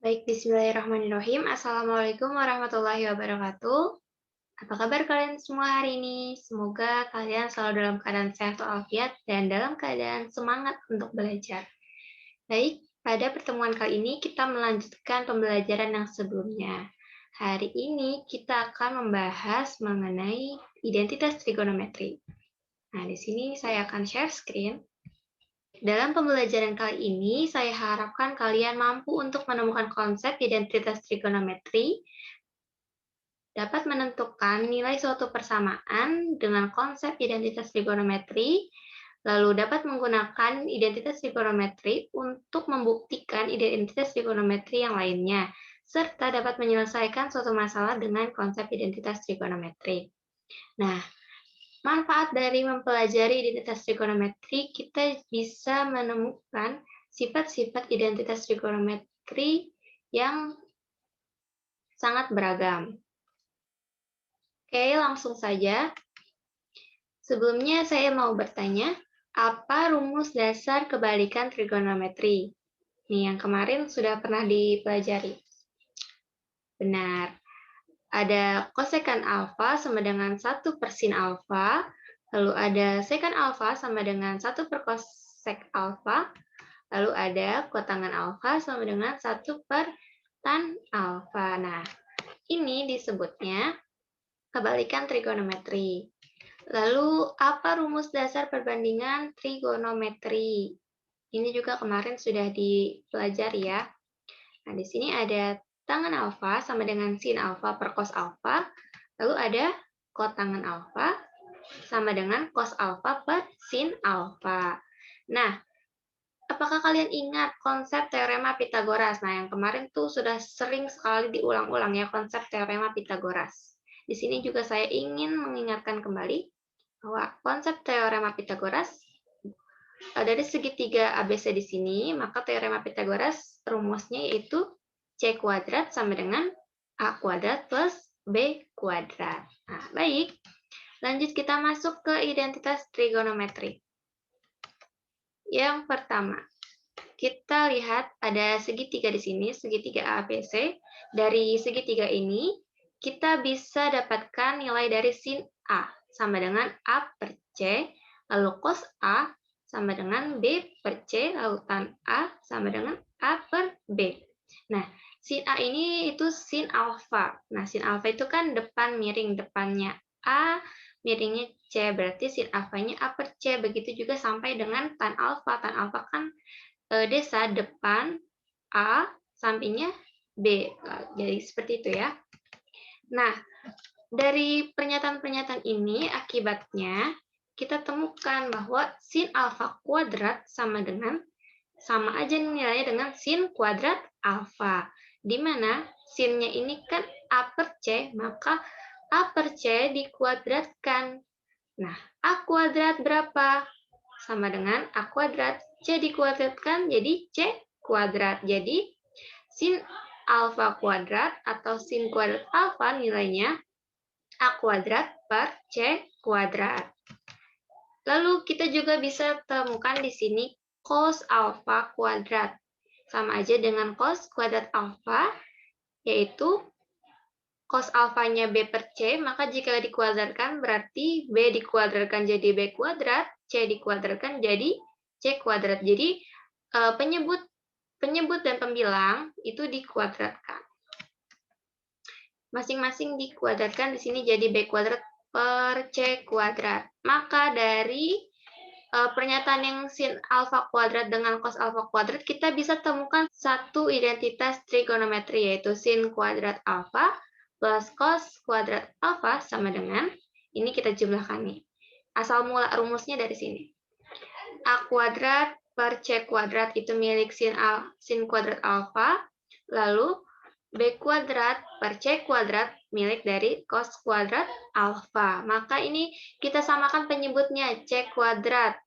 Baik, bismillahirrahmanirrahim. Assalamualaikum warahmatullahi wabarakatuh. Apa kabar kalian semua hari ini? Semoga kalian selalu dalam keadaan sehat walafiat dan dalam keadaan semangat untuk belajar. Baik, pada pertemuan kali ini kita melanjutkan pembelajaran yang sebelumnya. Hari ini kita akan membahas mengenai identitas trigonometri. Nah, di sini saya akan share screen. Dalam pembelajaran kali ini, saya harapkan kalian mampu untuk menemukan konsep identitas trigonometri, dapat menentukan nilai suatu persamaan dengan konsep identitas trigonometri, lalu dapat menggunakan identitas trigonometri untuk membuktikan identitas trigonometri yang lainnya, serta dapat menyelesaikan suatu masalah dengan konsep identitas trigonometri. Nah, manfaat dari mempelajari identitas trigonometri, kita bisa menemukan sifat-sifat identitas trigonometri yang sangat beragam. Oke, langsung saja. Sebelumnya saya mau bertanya, apa rumus dasar kebalikan trigonometri? Nih, yang kemarin sudah pernah dipelajari. Benar. Ada kosekan alfa sama dengan 1 per sin alfa, lalu ada sekan alfa sama dengan 1 per kosek alfa, lalu ada kotangan alfa sama dengan 1 per tan alfa. Nah, ini disebutnya kebalikan trigonometri. Lalu, apa rumus dasar perbandingan trigonometri? Ini juga kemarin sudah dipelajari ya. Nah, di sini ada tangan alfa sama dengan sin alfa per cos alfa, lalu ada kotangan alfa sama dengan cos alfa per sin alfa. Nah, apakah kalian ingat konsep teorema Pitagoras? Nah, yang kemarin tuh sudah sering sekali diulang-ulang ya konsep teorema Pitagoras. Di sini juga saya ingin mengingatkan kembali bahwa konsep teorema Pitagoras dari segitiga ABC di sini, maka teorema Pitagoras rumusnya yaitu C kuadrat sama dengan A kuadrat plus B kuadrat. Nah, baik. Lanjut kita masuk ke identitas trigonometri. Yang pertama, kita lihat ada segitiga di sini, segitiga ABC. Dari segitiga ini, kita bisa dapatkan nilai dari sin A sama dengan A per C, lalu cos A sama dengan B per C, lalu tan A sama dengan A per B. Nah, sin A ini itu sin alfa. Nah, sin alfa itu kan depan miring, depannya A, miringnya C, berarti sin alfanya A per C. Begitu juga sampai dengan tan alfa. Tan alfa kan desa depan A, sampingnya B. Jadi seperti itu ya. Nah, dari pernyataan-pernyataan ini akibatnya kita temukan bahwa sin alfa kuadrat sama aja nilainya dengan sin kuadrat alfa. Di mana sinnya ini kan A per C, maka A per C dikuadratkan. Nah, A kuadrat berapa? Sama dengan A kuadrat. C dikuadratkan jadi C kuadrat. Jadi, sin alfa kuadrat atau sin kuadrat alfa nilainya A kuadrat per C kuadrat. Lalu kita juga bisa temukan di sini cos alfa kuadrat. Sama aja dengan cos kuadrat alfa, yaitu cos alfanya B per C, maka jika dikuadratkan berarti B dikuadratkan jadi B kuadrat, C dikuadratkan jadi C kuadrat. Jadi penyebut dan pembilang itu dikuadratkan. Masing-masing dikuadratkan di sini jadi B kuadrat per C kuadrat. Maka dari pernyataan yang sin alfa kuadrat dengan cos alfa kuadrat, kita bisa temukan satu identitas trigonometri, yaitu sin kuadrat alfa plus cos kuadrat alfa sama dengan, ini kita jumlahkan nih. Asal mula rumusnya dari sini. A kuadrat per C kuadrat itu milik sin kuadrat alfa, lalu B kuadrat per C kuadrat milik dari cos kuadrat alfa. Maka ini kita samakan penyebutnya C kuadrat.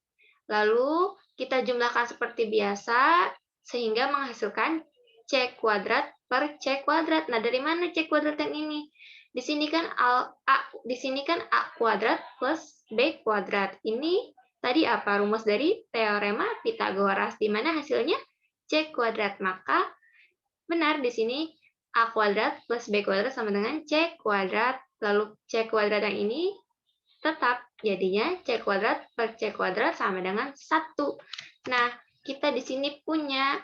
Lalu kita jumlahkan seperti biasa sehingga menghasilkan C kuadrat per C kuadrat. Nah, dari mana C kuadrat yang ini? Di sini kan A kuadrat plus B kuadrat. Ini tadi apa? Rumus dari teorema Pitagoras, di mana hasilnya C kuadrat. Maka Benar, di sini A kuadrat plus B kuadrat sama dengan C kuadrat. Lalu C kuadrat yang ini tetap, jadinya C kuadrat per C kuadrat sama dengan 1. Nah, kita di sini punya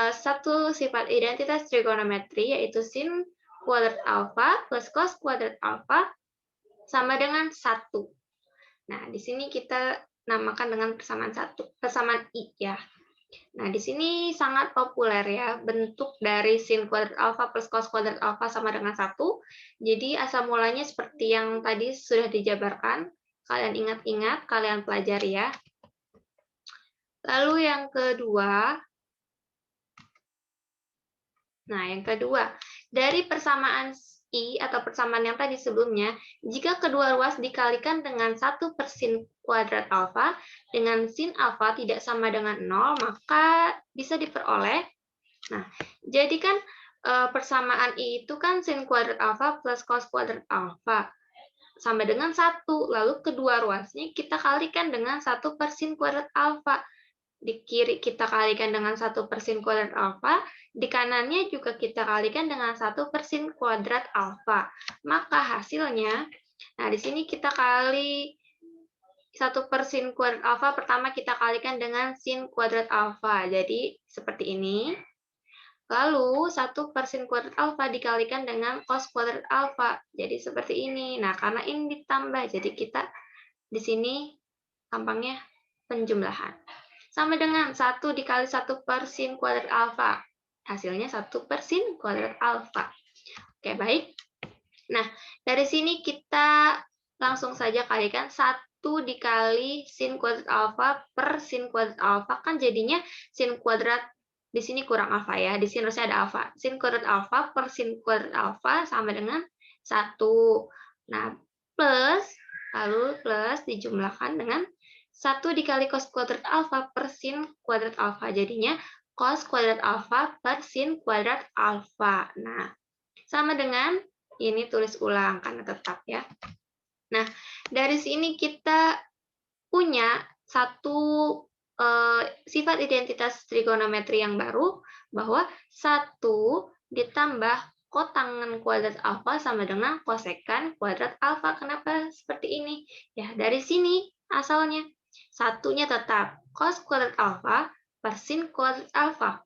satu sifat identitas trigonometri, yaitu sin kuadrat alfa plus cos kuadrat alfa sama dengan 1. Nah, di sini kita namakan dengan persamaan I ya. Nah, di sini sangat populer ya, bentuk dari sin kuadrat alfa plus cos kuadrat alfa sama dengan 1. Jadi, asal mulanya seperti yang tadi sudah dijabarkan. Kalian ingat-ingat, kalian pelajari ya. Lalu yang kedua, dari persamaan I atau persamaan yang tadi sebelumnya, jika kedua ruas dikalikan dengan 1 per sin kuadrat alfa, dengan sin alfa tidak sama dengan 0, maka bisa diperoleh. Nah, jadi kan persamaan I itu kan sin kuadrat alfa plus cos kuadrat alfa sama dengan 1. Lalu kedua ruasnya kita kalikan dengan 1 per sin kuadrat alfa. Di kiri kita kalikan dengan 1 per sin kuadrat alfa, di kanannya juga kita kalikan dengan 1 per sin kuadrat alfa. Maka hasilnya, nah di sini kita kali 1 per sin kuadrat alfa, pertama kita kalikan dengan sin kuadrat alfa. Jadi seperti ini. Lalu 1 per sin kuadrat alfa dikalikan dengan cos kuadrat alfa. Jadi seperti ini. Nah, karena ini ditambah, jadi kita di sini tampangnya penjumlahan. Sama dengan 1 dikali 1 per sin kuadrat alfa. Hasilnya 1 per sin kuadrat alfa. Oke, baik. Nah, dari sini kita langsung saja kalikan 1 dikali sin kuadrat alfa per sin kuadrat alfa. Kan jadinya sin kuadrat, di sini kurang alfa ya. Di sini harusnya ada alfa. Sin kuadrat alfa per sin kuadrat alfa sama dengan 1. Nah, lalu plus dijumlahkan dengan 1 dikali cos kuadrat alfa per sin kuadrat alfa. Jadinya cos kuadrat alfa per sin kuadrat alfa. Nah, sama dengan ini tulis ulang karena tetap ya. Nah, dari sini kita punya satu sifat identitas trigonometri yang baru, bahwa 1 ditambah kotangan kuadrat alfa sama dengan kosekan kuadrat alfa. Kenapa seperti ini? Ya, dari sini asalnya. Satunya tetap cos kuadrat alfa per sin kuadrat alfa.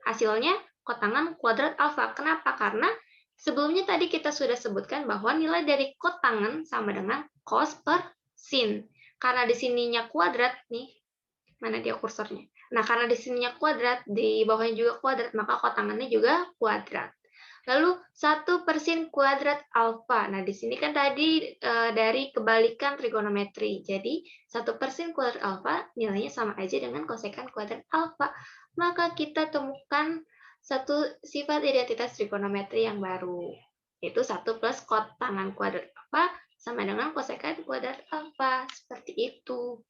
Hasilnya kotangan kuadrat alfa. Kenapa? Karena sebelumnya tadi kita sudah sebutkan bahwa nilai dari kotangan sama dengan cos per sin. Karena di sininya kuadrat nih, mana dia kursornya? Nah, karena di sininya kuadrat, di bawahnya juga kuadrat, maka kotangannya juga kuadrat. Lalu 1 per sin kuadrat alfa. Nah, di sini kan tadi dari kebalikan trigonometri. Jadi, 1 per sin kuadrat alfa nilainya sama aja dengan kosekan kuadrat alfa. Maka kita temukan satu sifat identitas trigonometri yang baru, yaitu 1 plus kotangan kuadrat alfa sama dengan kosekan kuadrat alfa. Seperti itu.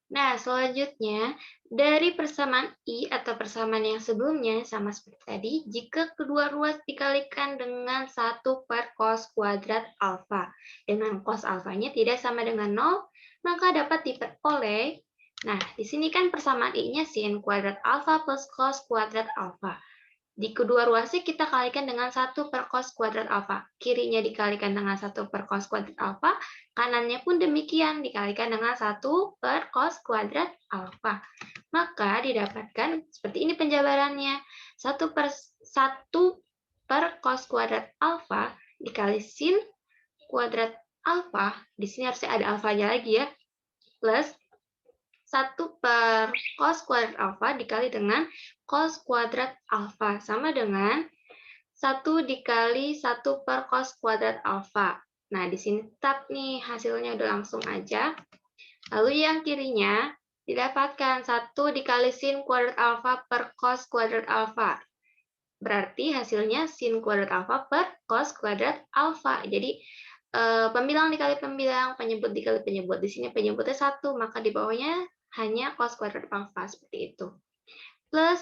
Nah, selanjutnya, dari persamaan I atau persamaan yang sebelumnya, sama seperti tadi, jika kedua ruas dikalikan dengan 1 per cos kuadrat alfa, dengan cos alfanya tidak sama dengan 0, maka dapat diperoleh, nah, di sini kan persamaan I-nya sin kuadrat alfa plus cos kuadrat alfa. Di kedua ruasnya kita kalikan dengan 1 per cos kuadrat alfa. Kirinya dikalikan dengan 1 per cos kuadrat alfa, kanannya pun demikian dikalikan dengan 1 per cos kuadrat alfa. Maka didapatkan seperti ini penjabarannya. 1 per cos kuadrat alfa dikali sin kuadrat alfa, di sini harusnya ada alfanya lagi ya, plus 1 per cos kuadrat alfa dikali dengan cos kuadrat alfa sama dengan 1 dikali 1 per cos kuadrat alfa. Nah, di sini tetap nih hasilnya udah langsung aja. Lalu yang kirinya didapatkan 1 dikali sin kuadrat alfa per cos kuadrat alfa. Berarti hasilnya sin kuadrat alfa per cos kuadrat alfa. Jadi pembilang dikali pembilang, penyebut dikali penyebut. Di sini penyebutnya 1, maka di bawahnya hanya cos kuadrat alfa, seperti itu. Plus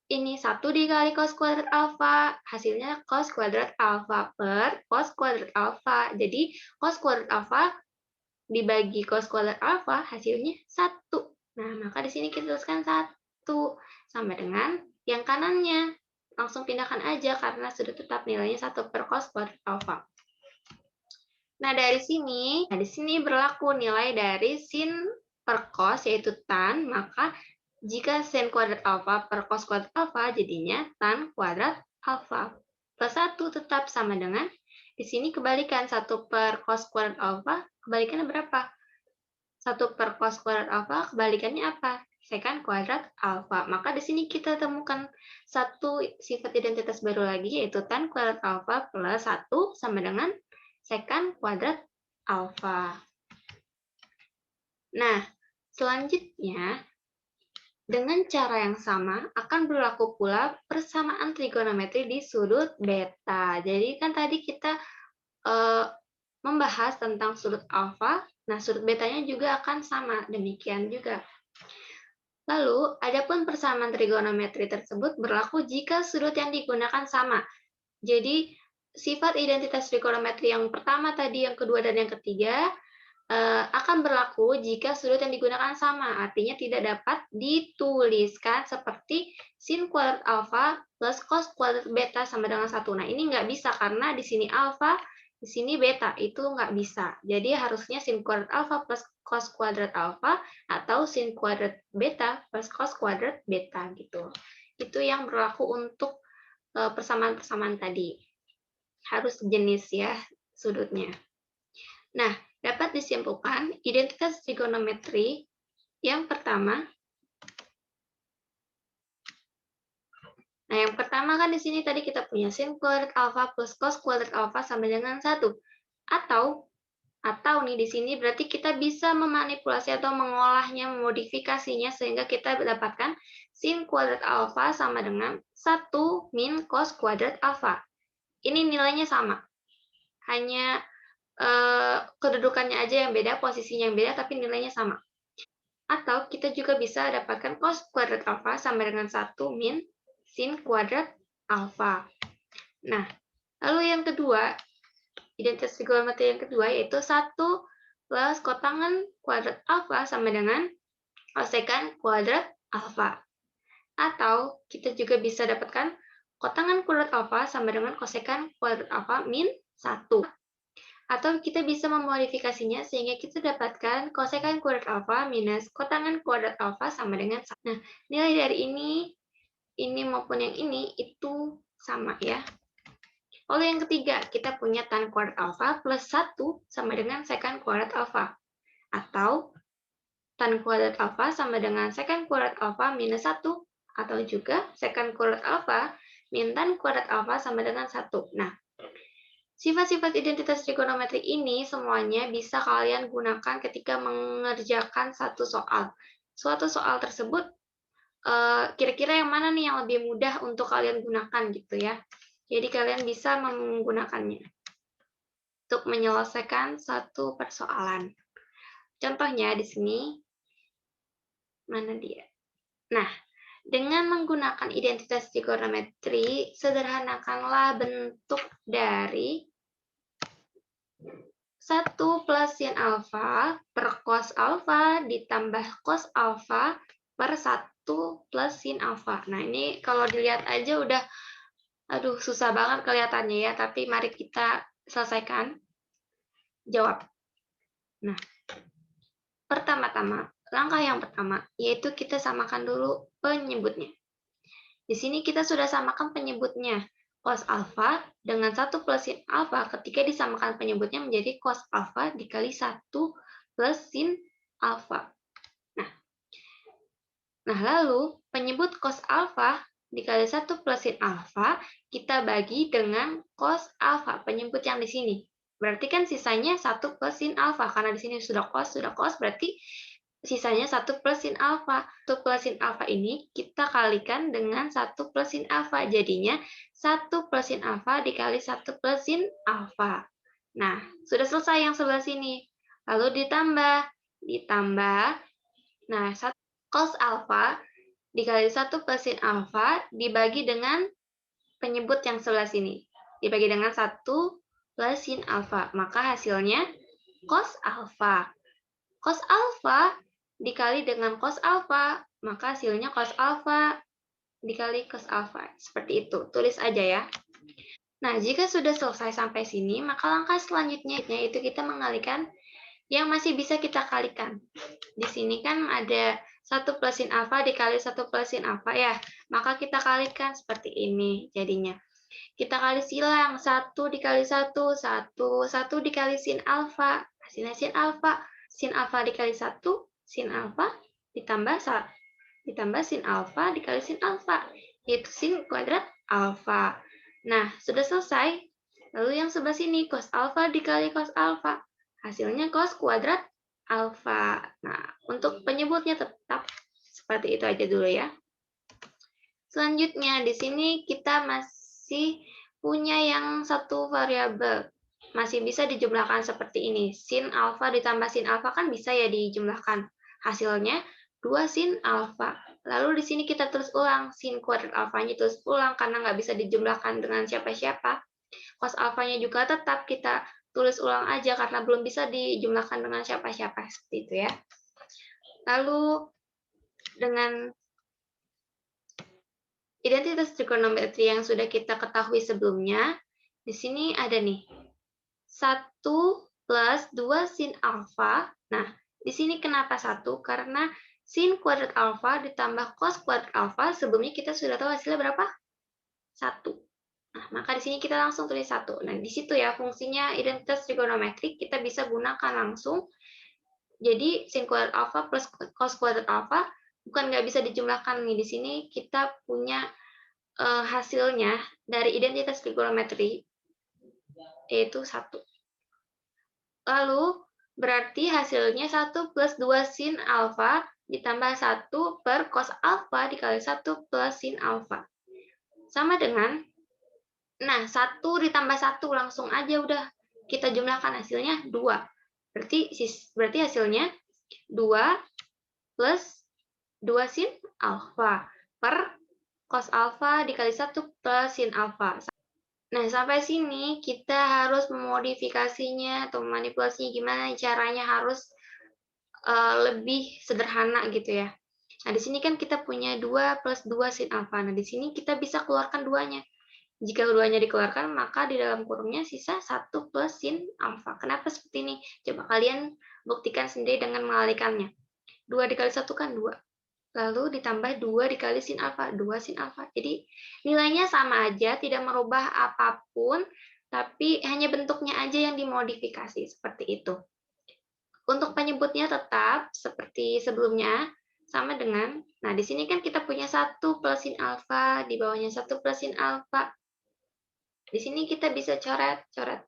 ini 1 dikali cos kuadrat alfa, hasilnya cos kuadrat alfa per cos kuadrat alfa. Jadi cos kuadrat alfa dibagi cos kuadrat alfa, hasilnya 1. Nah, maka di sini kita tuliskan 1 sama dengan Yang kanannya langsung pindahkan aja karena sudah tetap nilainya 1 per cos kuadrat alfa. Nah, di sini berlaku nilai dari sin per cos, yaitu tan, maka jika sin kuadrat alfa per cos kuadrat alfa, jadinya tan kuadrat alfa. Plus 1 tetap sama dengan, di sini kebalikan, 1 per cos kuadrat alfa, kebalikannya berapa? 1 per cos kuadrat alfa, kebalikannya apa? Secant kuadrat alfa. Maka di sini kita temukan satu sifat identitas baru lagi, yaitu tan kuadrat alfa plus 1 sama dengan secant kuadrat alfa. Nah, selanjutnya, dengan cara yang sama, akan berlaku pula persamaan trigonometri di sudut beta. Jadi kan tadi kita membahas tentang sudut alfa, nah sudut betanya juga akan sama, demikian juga. Lalu, adapun persamaan trigonometri tersebut berlaku jika sudut yang digunakan sama. Jadi, sifat identitas trigonometri yang pertama tadi, yang kedua, dan yang ketiga akan berlaku jika sudut yang digunakan sama. Artinya tidak dapat dituliskan seperti sin kuadrat alfa plus cos kuadrat beta sama dengan 1. Nah, ini nggak bisa karena di sini alfa, di sini beta. Itu nggak bisa. Jadi harusnya sin kuadrat alfa plus cos kuadrat alfa atau sin kuadrat beta plus cos kuadrat beta gitu. Itu yang berlaku untuk persamaan-persamaan tadi. Harus jenis ya sudutnya. Nah, dapat disimpulkan identitas trigonometri yang pertama. Nah, yang pertama kan di sini tadi kita punya sin kuadrat alfa plus cos kuadrat alfa sama dengan 1. Atau nih di sini berarti kita bisa memanipulasi atau mengolahnya, memodifikasinya sehingga kita mendapatkan sin kuadrat alfa sama dengan 1 min cos kuadrat alfa. Ini nilainya sama. Hanya kedudukannya aja yang beda, posisinya yang beda, tapi nilainya sama. Atau kita juga bisa dapatkan cos kuadrat alfa sama dengan 1 min sin kuadrat alfa. Nah, lalu yang kedua, identitas trigonometri yang kedua yaitu 1 plus kotangan kuadrat alfa sama dengan kosekan kuadrat alfa. Atau kita juga bisa dapatkan kotangan kuadrat alfa sama dengan kosekan kuadrat alfa min 1. Atau kita bisa memodifikasinya sehingga kita dapatkan kosekan kuadrat alfa minus kotangan kuadrat alfa sama dengan 1. Nah, nilai dari ini maupun yang ini itu sama ya. Lalu yang ketiga, kita punya tan kuadrat alfa plus 1 sama dengan secant kuadrat alfa. Atau tan kuadrat alfa sama dengan secant kuadrat alfa minus 1. Atau juga secant kuadrat alfa min tan kuadrat alfa sama dengan 1. Nah, sifat-sifat identitas trigonometri ini semuanya bisa kalian gunakan ketika mengerjakan satu soal. Suatu soal tersebut, kira-kira yang mana nih yang lebih mudah untuk kalian gunakan gitu ya. Jadi kalian bisa menggunakannya untuk menyelesaikan satu persoalan. Contohnya di sini, mana dia? Nah, dengan menggunakan identitas trigonometri, sederhanakanlah bentuk dari 1 plus sin alfa per cos alfa ditambah cos alfa per 1 plus sin alfa. Nah, ini kalau dilihat aja udah, aduh susah banget kelihatannya ya, tapi mari kita selesaikan. Jawab. Nah, pertama-tama, langkah yang pertama, yaitu kita samakan dulu penyebutnya. Di sini kita sudah samakan penyebutnya. Cos alfa dengan 1 plus sin alfa ketika disamakan penyebutnya menjadi cos alfa dikali 1 plus sin alfa. Nah, lalu penyebut cos alfa dikali 1 plus sin alfa kita bagi dengan cos alfa, penyebut yang di sini. Berarti kan sisanya 1 plus sin alfa, karena di sini sudah cos berarti sisanya 1 plus sin alfa. 1 plus sin alfa ini kita kalikan dengan 1 plus sin alfa. Jadinya 1 plus sin alfa dikali 1 plus sin alfa. Nah, sudah selesai yang sebelah sini. Lalu ditambah. Nah, cos alfa dikali 1 plus sin alfa dibagi dengan penyebut yang sebelah sini. Dibagi dengan 1 plus sin alfa. Maka hasilnya cos alfa. Cos alfa dikali dengan cos alfa, maka hasilnya cos alfa dikali cos alfa. Seperti itu, tulis aja ya. Nah, jika sudah selesai sampai sini, maka langkah selanjutnya itu kita mengalihkan yang masih bisa kita kalikan. Di sini kan ada 1 plus sin alfa dikali 1 plus sin alfa ya. Maka kita kalikan seperti ini jadinya. Kita kali silang, 1 dikali 1, 1 dikali sin alfa. Hasilnya sin alfa dikali 1, sin alfa ditambah sin alfa dikali sin alfa, yaitu sin kuadrat alfa. Nah, sudah selesai. Lalu yang sebelah sini, cos alfa dikali cos alfa. Hasilnya cos kuadrat alfa. Nah, untuk penyebutnya tetap seperti itu aja dulu ya. Selanjutnya, di sini kita masih punya yang satu variabel. Masih bisa dijumlahkan seperti ini. Sin alfa ditambah sin alfa kan bisa ya dijumlahkan. Hasilnya 2 sin alfa. Lalu di sini kita tulis ulang. Sin kuadrat alfanya tulis ulang karena nggak bisa dijumlahkan dengan siapa-siapa. Cos alfanya juga tetap kita tulis ulang aja karena belum bisa dijumlahkan dengan siapa-siapa. Seperti itu ya. Lalu dengan identitas trigonometri yang sudah kita ketahui sebelumnya, di sini ada nih, 1 plus 2 sin alfa. Nah, di sini kenapa 1? Karena sin kuadrat alfa ditambah cos kuadrat alfa, sebelumnya kita sudah tahu hasilnya berapa? 1. Nah, maka di sini kita langsung tulis 1. Nah, di situ ya fungsinya identitas trigonometrik, kita bisa gunakan langsung. Jadi, sin kuadrat alfa plus cos kuadrat alfa, bukan nggak bisa dijumlahkan nih. Di sini kita punya hasilnya dari identitas trigonometri yaitu 1. Lalu berarti hasilnya 1 plus 2 sin alfa ditambah 1 per cos alfa dikali 1 plus sin alfa. Sama dengan, nah 1 ditambah 1 langsung aja udah kita jumlahkan hasilnya 2. Berarti hasilnya 2 plus 2 sin alfa per cos alfa dikali 1 plus sin alfa. Nah, sampai sini kita harus memodifikasinya atau manipulasinya gimana caranya harus lebih sederhana gitu ya. Nah, di sini kan kita punya 2 plus 2 sin alfa. Nah, di sini kita bisa keluarkan duanya. Jika keduanya dikeluarkan, maka di dalam kurungnya sisa 1 plus sin alfa. Kenapa seperti ini? Coba kalian buktikan sendiri dengan mengalihkannya. 2 dikali 1 kan 2. Lalu ditambah 2 dikali sin alfa, 2 sin alfa. Jadi nilainya sama aja, tidak merubah apapun, tapi hanya bentuknya aja yang dimodifikasi, seperti itu. Untuk penyebutnya tetap seperti sebelumnya, sama dengan, nah di sini kan kita punya 1 plus sin alfa, di bawahnya 1 plus sin alfa. Di sini kita bisa coret-coret.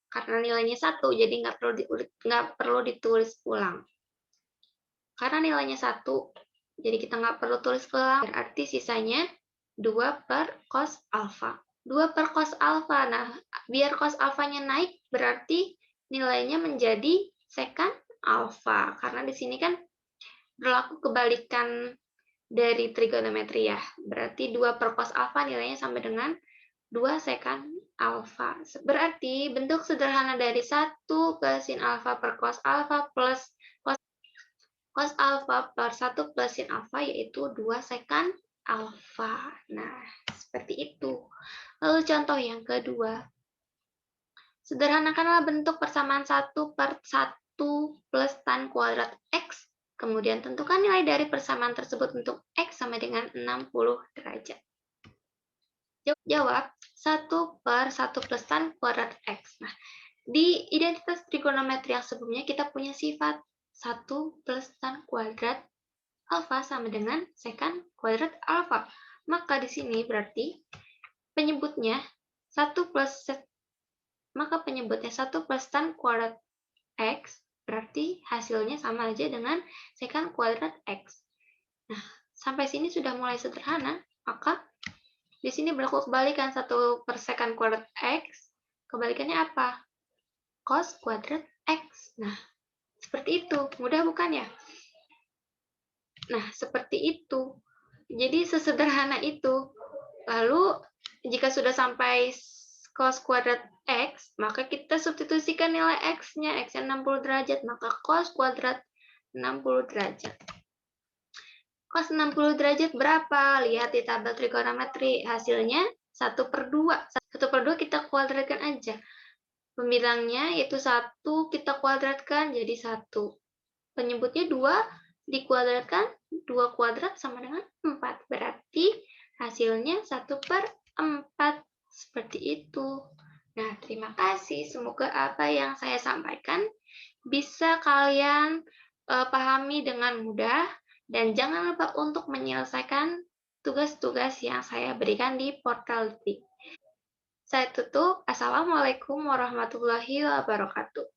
Karena nilainya 1, jadi nggak perlu ditulis ulang. Karena nilainya 1, jadi kita nggak perlu tulis ulang, berarti sisanya 2 per cos alfa. 2 per cos alfa, nah biar cos alfanya naik, berarti nilainya menjadi secant alfa. Karena di sini kan berlaku kebalikan dari trigonometri ya. Berarti 2 per cos alfa nilainya sama dengan 2 secant alfa. Berarti bentuk sederhana dari 1 plus sin alfa per cos alfa plus cos alfa per 1 plus sin alfa yaitu 2 secant alfa. Nah, seperti itu. Lalu contoh yang kedua. Sederhanakanlah bentuk persamaan 1 per 1 plus tan kuadrat X. Kemudian tentukan nilai dari persamaan tersebut untuk X sama dengan 60 derajat. Jawab 1 per 1 plus tan kuadrat X. Nah, di identitas trigonometri yang sebelumnya kita punya sifat 1 plus tan kuadrat alfa sama dengan secant kuadrat alfa. Maka di sini berarti penyebutnya 1 plus penyebutnya 1 plus tan kuadrat X berarti hasilnya sama aja dengan secant kuadrat X. Nah, sampai sini sudah mulai sederhana, maka di sini berlaku kebalikan 1 per secant kuadrat X, kebalikannya apa? Cos kuadrat X. Nah, seperti itu. Mudah bukan ya? Nah, seperti itu. Jadi, sesederhana itu. Lalu, jika sudah sampai cos kuadrat X, maka kita substitusikan nilai X-nya. X-nya 60 derajat, maka cos kuadrat 60 derajat. Cos 60 derajat berapa? Lihat di tabel trigonometri, hasilnya 1/2. 1/2 kita kuadratkan aja. Pembilangnya yaitu 1 kita kuadratkan jadi 1. Penyebutnya 2 dikuadratkan, 2 kuadrat sama dengan 4. Berarti hasilnya 1/4. Seperti itu. Nah, terima kasih. Semoga apa yang saya sampaikan bisa kalian pahami dengan mudah, dan jangan lupa untuk menyelesaikan tugas-tugas yang saya berikan di portal Detik. Saya tutup. Assalamualaikum warahmatullahi wabarakatuh.